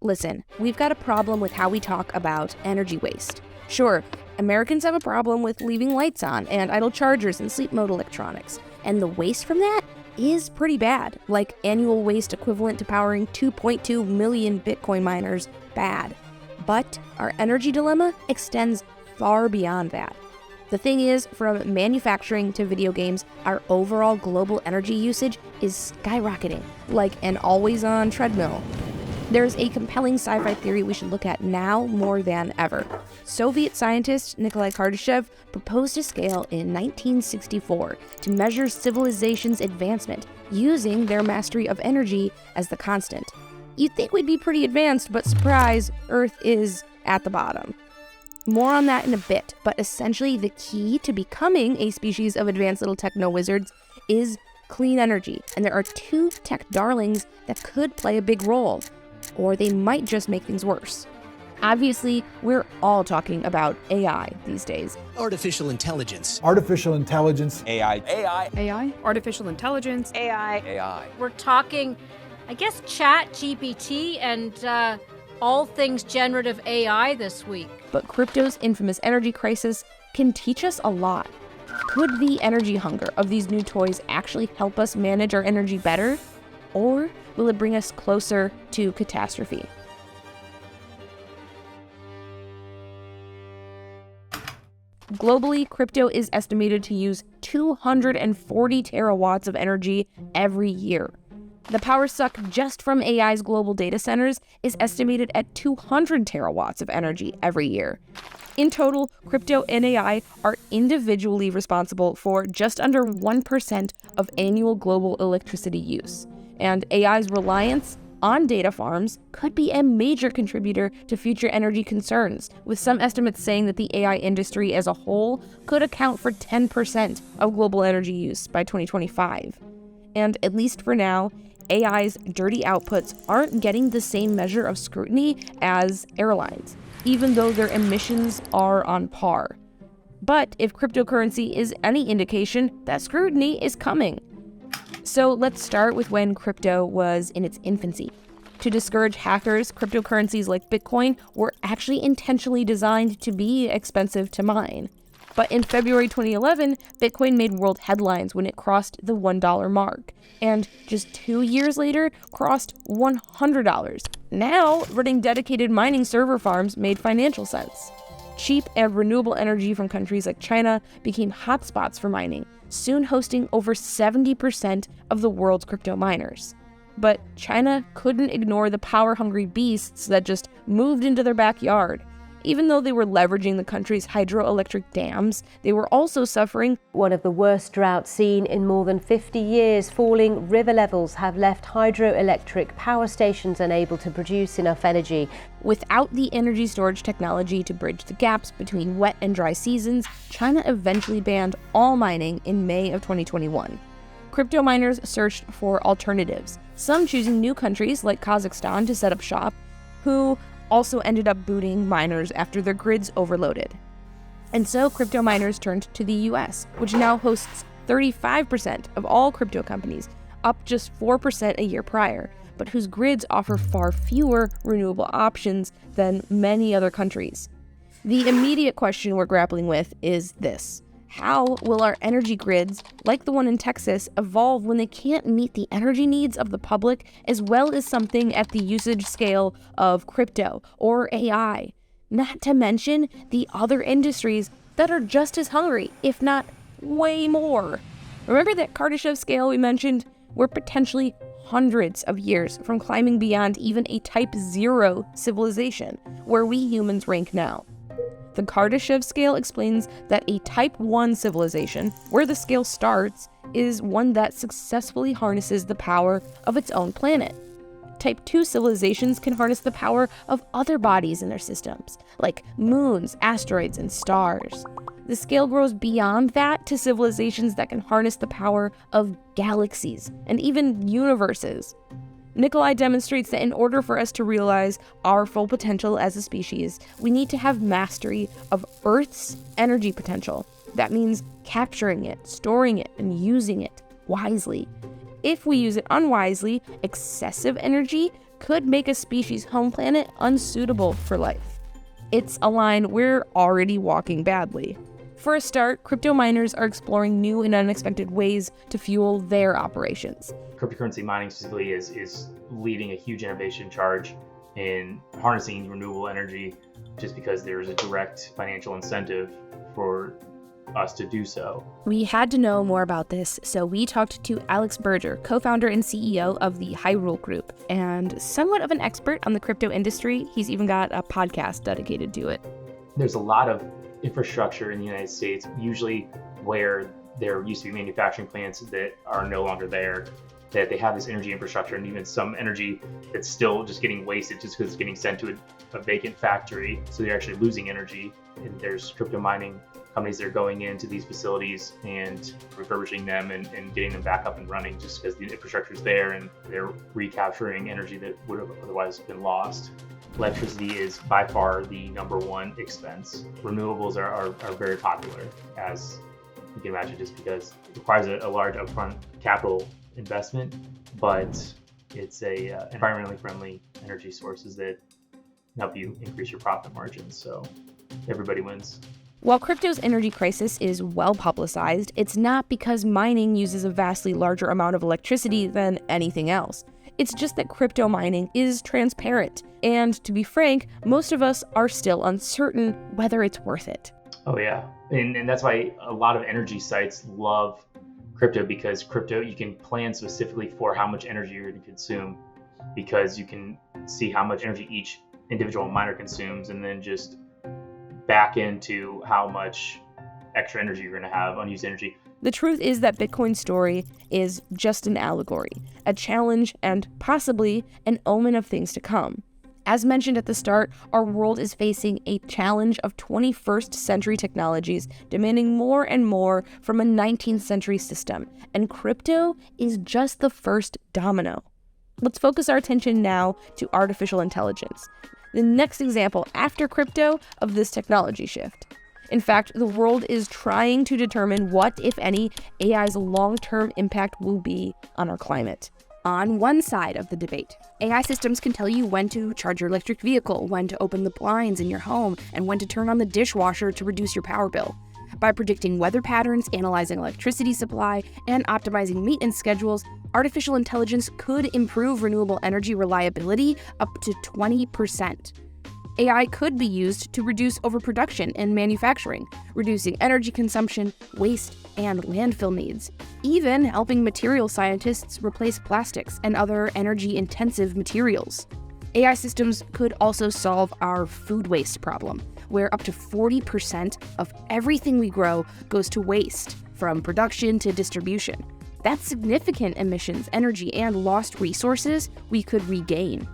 Listen, we've got a problem with how we talk about energy waste. Sure, Americans have a problem with leaving lights on and idle chargers and sleep mode electronics, and the waste from that is pretty bad, like annual waste equivalent to powering 2.2 million Bitcoin miners bad. But our energy dilemma extends far beyond that. The thing is, from manufacturing to video games, our overall global energy usage is skyrocketing, like an always-on treadmill. There's a compelling sci-fi theory we should look at now more than ever. Soviet scientist Nikolai Kardashev proposed a scale in 1964 to measure civilization's advancement using their mastery of energy as the constant. You'd think we'd be pretty advanced, but surprise, Earth is at the bottom. More on that in a bit, but essentially the key to becoming a species of advanced little techno-wizards is clean energy, and there are two tech darlings that could play a big role, or they might just make things worse. Obviously, we're all talking about AI these days. Artificial intelligence. Artificial intelligence. AI. AI. AI. Artificial intelligence. AI. AI. We're talking, I guess, Chat GPT and all things generative AI this week. But crypto's infamous energy crisis can teach us a lot. Could the energy hunger of these new toys actually help us manage our energy better? Or will it bring us closer to catastrophe? Globally, crypto is estimated to use 240 terawatts of energy every year. The power suck just from AI's global data centers is estimated at 200 terawatts of energy every year. In total, crypto and AI are individually responsible for just under 1% of annual global electricity use. And AI's reliance on data farms could be a major contributor to future energy concerns, with some estimates saying that the AI industry as a whole could account for 10% of global energy use by 2025. And at least for now, AI's dirty outputs aren't getting the same measure of scrutiny as airlines, even though their emissions are on par. But if cryptocurrency is any indication, that scrutiny is coming. So let's start with when crypto was in its infancy. To discourage hackers, cryptocurrencies like Bitcoin were actually intentionally designed to be expensive to mine. But in February 2011, Bitcoin made world headlines when it crossed the $1 mark, and just 2 years later, crossed $100. Now, running dedicated mining server farms made financial sense. Cheap and renewable energy from countries like China became hotspots for mining, soon hosting over 70% of the world's crypto miners. But China couldn't ignore the power-hungry beasts that just moved into their backyard. Even though they were leveraging the country's hydroelectric dams, they were also suffering one of the worst droughts seen in more than 50 years. Falling river levels have left hydroelectric power stations unable to produce enough energy. Without the energy storage technology to bridge the gaps between wet and dry seasons, China eventually banned all mining in May of 2021. Crypto miners searched for alternatives, some choosing new countries like Kazakhstan to set up shop, who also ended up booting miners after their grids overloaded. And so crypto miners turned to the US, which now hosts 35% of all crypto companies, up just 4% a year prior, but whose grids offer far fewer renewable options than many other countries. The immediate question we're grappling with is this: how will our energy grids, like the one in Texas, evolve when they can't meet the energy needs of the public as well as something at the usage scale of crypto or AI? Not to mention the other industries that are just as hungry, if not way more. Remember that Kardashev scale we mentioned? We're potentially hundreds of years from climbing beyond even a Type 0 civilization, where we humans rank now. The Kardashev scale explains that a Type 1 civilization, where the scale starts, is one that successfully harnesses the power of its own planet. Type 2 civilizations can harness the power of other bodies in their systems, like moons, asteroids, and stars. The scale grows beyond that to civilizations that can harness the power of galaxies and even universes. Nikolai demonstrates that in order for us to realize our full potential as a species, we need to have mastery of Earth's energy potential. That means capturing it, storing it, and using it wisely. If we use it unwisely, excessive energy could make a species' home planet unsuitable for life. It's a line we're already walking badly. For a start, crypto miners are exploring new and unexpected ways to fuel their operations. Cryptocurrency mining specifically is leading a huge innovation charge in harnessing renewable energy, just because there's a direct financial incentive for us to do so. We had to know more about this, so we talked to Alex Berger, co-founder and CEO of the Hyrule Group, and somewhat of an expert on the crypto industry. He's even got a podcast dedicated to it. There's a lot of infrastructure in the United States, usually where there used to be manufacturing plants that are no longer there, that they have this energy infrastructure, and even some energy that's still just getting wasted just because it's getting sent to a vacant factory. So they're actually losing energy. And there's crypto mining companies that are going into these facilities and refurbishing them and getting them back up and running, just because the infrastructure is there and they're recapturing energy that would have otherwise been lost. Electricity is by far the number one expense. Renewables are very popular, as you can imagine, just because it requires a large upfront capital investment, but it's a environmentally friendly energy sources that help you increase your profit margins. So everybody wins. While crypto's energy crisis is well publicized, it's not because mining uses a vastly larger amount of electricity than anything else. It's just that crypto mining is transparent, and to be frank, most of us are still uncertain whether it's worth it. Oh yeah, and that's why a lot of energy sites love crypto, because crypto, you can plan specifically for how much energy you're going to consume, because you can see how much energy each individual miner consumes and then just back into how much extra energy you're going to have, unused energy. The truth is that Bitcoin's story is just an allegory, a challenge, and possibly an omen of things to come. As mentioned at the start, our world is facing a challenge of 21st century technologies demanding more and more from a 19th century system, and crypto is just the first domino. Let's focus our attention now to artificial intelligence, the next example after crypto of this technology shift. In fact, the world is trying to determine what, if any, AI's long-term impact will be on our climate. On one side of the debate, AI systems can tell you when to charge your electric vehicle, when to open the blinds in your home, and when to turn on the dishwasher to reduce your power bill. By predicting weather patterns, analyzing electricity supply, and optimizing maintenance schedules, artificial intelligence could improve renewable energy reliability up to 20%. AI could be used to reduce overproduction in manufacturing, reducing energy consumption, waste, and landfill needs, even helping material scientists replace plastics and other energy-intensive materials. AI systems could also solve our food waste problem, where up to 40% of everything we grow goes to waste, from production to distribution. That's significant emissions, energy, and lost resources we could regain.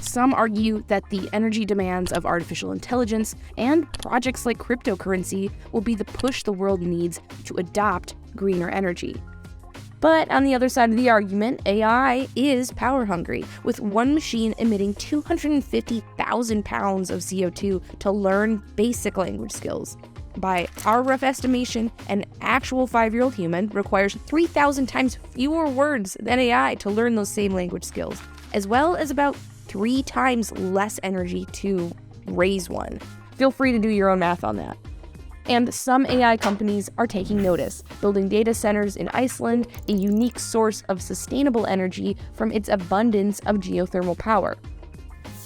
Some argue that the energy demands of artificial intelligence and projects like cryptocurrency will be the push the world needs to adopt greener energy. But on the other side of the argument, AI is power hungry, with one machine emitting 250,000 pounds of CO2 to learn basic language skills. By our rough estimation, an actual 5-year-old human requires 3,000 times fewer words than AI to learn those same language skills, as well as about 3 times less energy to raise one. Feel free to do your own math on that. And some AI companies are taking notice, building data centers in Iceland, a unique source of sustainable energy from its abundance of geothermal power.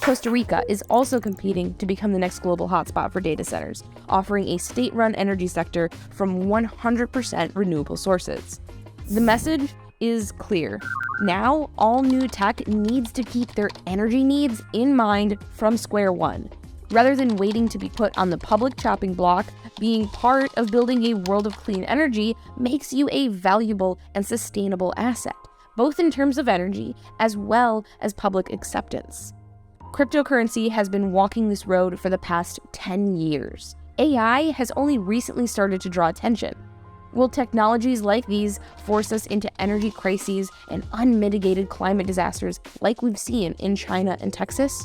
Costa Rica is also competing to become the next global hotspot for data centers, offering a state-run energy sector from 100% renewable sources. The message is clear. Now, all new tech needs to keep their energy needs in mind from square one. Rather than waiting to be put on the public chopping block, being part of building a world of clean energy makes you a valuable and sustainable asset, both in terms of energy as well as public acceptance. Cryptocurrency has been walking this road for the past 10 years. AI has only recently started to draw attention. Will technologies like these force us into energy crises and unmitigated climate disasters like we've seen in China and Texas?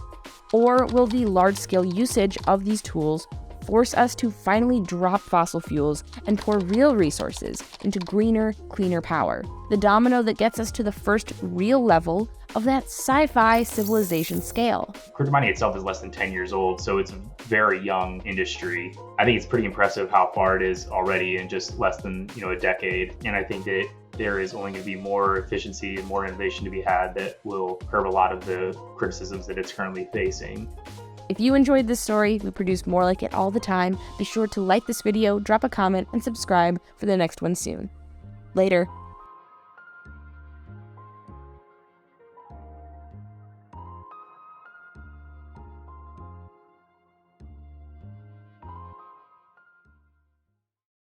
Or will the large-scale usage of these tools force us to finally drop fossil fuels and pour real resources into greener, cleaner power. The domino that gets us to the first real level of that sci-fi civilization scale. Crypto mining itself is less than 10 years old, so it's a very young industry. I think it's pretty impressive how far it is already in just less than a decade. And I think that there is only going to be more efficiency and more innovation to be had that will curb a lot of the criticisms that it's currently facing. If you enjoyed this story, we produce more like it all the time. Be sure to like this video, drop a comment, and subscribe for the next one soon. Later.